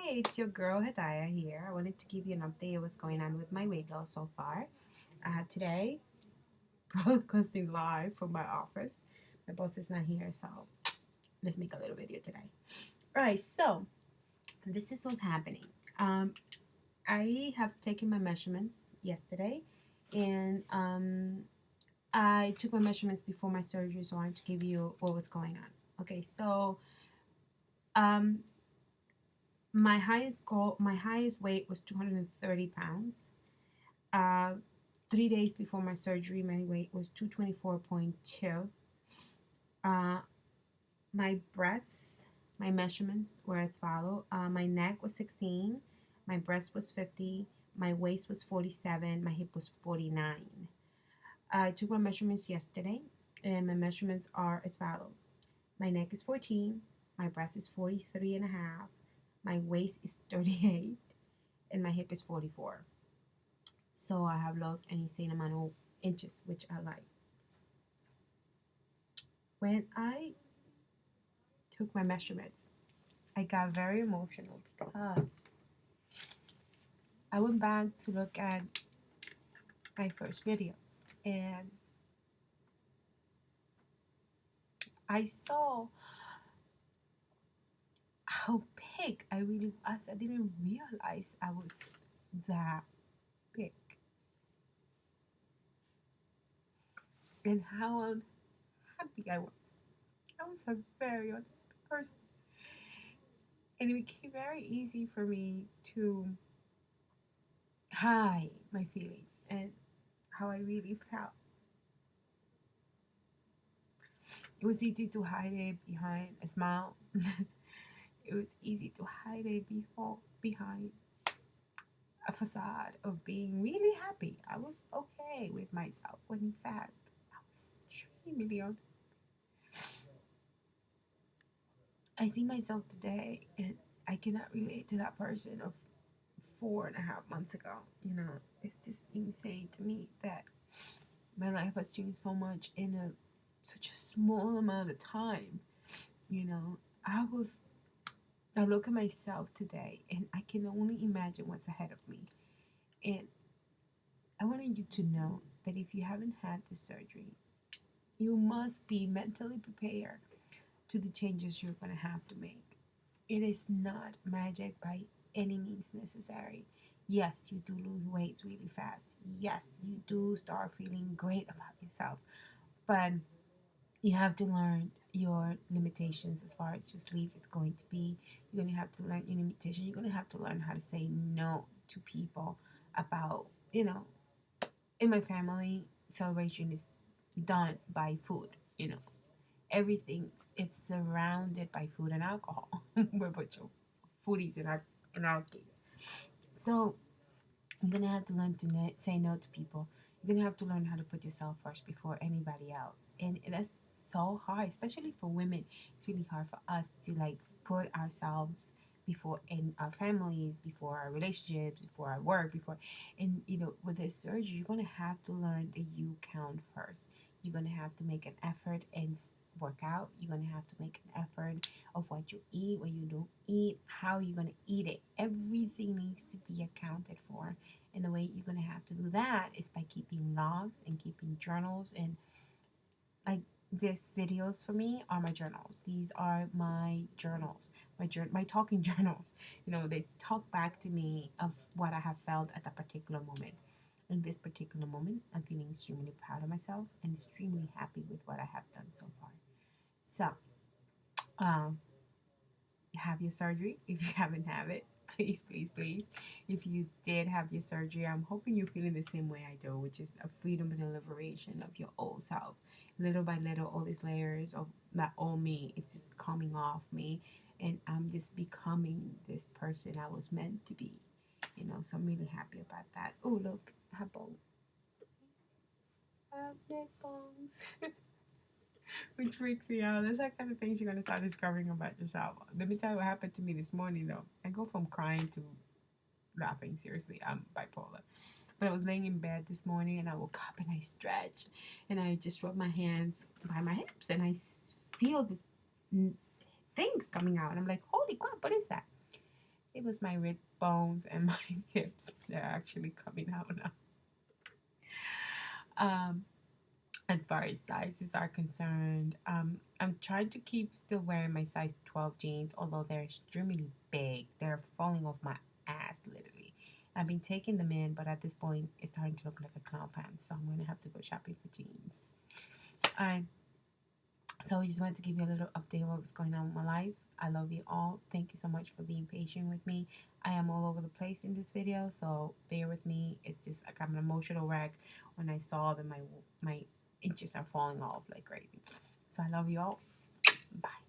It's your girl Hadaya here. I wanted to give you an update of what's going on with my weight loss so far. Today, broadcasting live from my office. My boss is not here, so let's make a little video today. Alright, so this is what's happening. I have taken my measurements yesterday, and I took my measurements before my surgery, so I wanted to give you what was going on. Okay, so um, my highest weight was 230 pounds. Uh, 3 days before my surgery, my weight was 224.2. Uh, my breasts, my measurements were as follow. My neck was 16, my breast was 50, my waist was 47, my hip was 49. I took my measurements yesterday, and my measurements are as follow. My neck is 14, my breast is 43 and a half, my waist is 38, and my hip is 44. So I have lost an insane amount of inches, which I like. When I took my measurements, I got very emotional because I went back to look at my first videos, and I saw how big I really was. I didn't realize I was that big, and how unhappy I was. I was a very unhappy person, and it became very easy for me to hide my feelings and how I really felt. It was easy to hide it behind a smile. It was easy to hide it behind a facade of being really happy. I was okay with myself when in fact I was extremely unhappy. I see myself today and I cannot relate to that person of 4.5 months ago. It's just insane to me that my life has changed so much in such a small amount of time. You know, I was I look at myself today and I can only imagine what's ahead of me. And I wanted you to know that if you haven't had the surgery, you must be mentally prepared to the changes you're going to have to make. It is not magic by any means necessary. Yes, you do lose weight really fast. Yes, you do start feeling great about yourself. But you have to learn your limitations as far as your sleep is going to be. You're going to have to learn your limitation. You're going to have to learn how to say no to people about, in my family, celebration is done by food, everything, it's surrounded by food and alcohol. We're a bunch of foodies in our case. So you're gonna have to learn to say no to people. You're gonna have to learn how to put yourself first before anybody else, and that's so hard, especially for women. It's really hard for us to like put ourselves before in our families, before our relationships, before our work, before, and with this surgery, you're gonna have to learn that you count first. You're gonna have to make an effort and work out. You're gonna have to make an effort of what you eat, what you don't eat, how you're gonna eat it. Everything needs to be accounted for, and the way you're going to have to do that is by keeping logs and keeping journals. And like these videos for me are my journals. These are my journals, my talking journals. They talk back to me of what I have felt at that particular moment. In this particular moment, I'm feeling extremely proud of myself and extremely happy with what I have done so far. So, um, have your surgery if you haven't have it. Please, please, please. If you did have your surgery, I'm hoping you're feeling the same way I do, which is a freedom and a liberation of your old self. Little by little, all these layers of that old me, it's just coming off me, and I'm just becoming this person I was meant to be. So I'm really happy about that. Oh, look, I have bones. I have neck bones. Which freaks me out. That's that kind of things you're gonna start discovering about yourself. Let me tell you what happened to me this morning though. I go from crying to laughing. Seriously, I'm bipolar. But I was laying in bed this morning and I woke up and I stretched and I just rubbed my hands by my hips and I feel this things coming out and I'm like, holy crap, what is that? It was my rib bones and my hips. They're actually coming out now. As far as sizes are concerned, I'm trying to keep still wearing my size 12 jeans, although they're extremely big. They're falling off my ass, literally. I've been taking them in, but at this point, it's starting to look like a clown pants, so I'm going to have to go shopping for jeans. So I just wanted to give you a little update of what's going on with my life. I love you all. Thank you so much for being patient with me. I am all over the place in this video, so bear with me. It's just I got an emotional wreck when I saw that my inches are falling off like crazy. So I love you all. Bye.